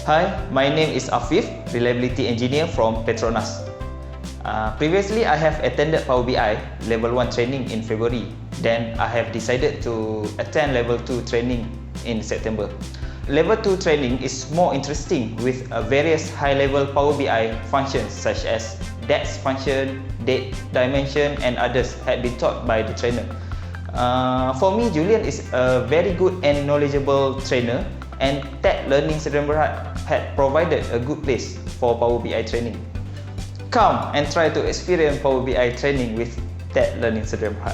Hi, my name is Afif, Reliability Engineer from Petronas. Previously, I have attended Power BI Level 1 training in February. Then, I have decided to attend Level 2 training in September. Level 2 training is more interesting with various high-level Power BI functions such as DAX function, date dimension, and others had been taught by the trainer. For me, Julian is a very good and knowledgeable trainer, and TED Learning Cerebral had provided a good place for Power BI training. Come and try to experience Power BI training with TED Learning Cerebral.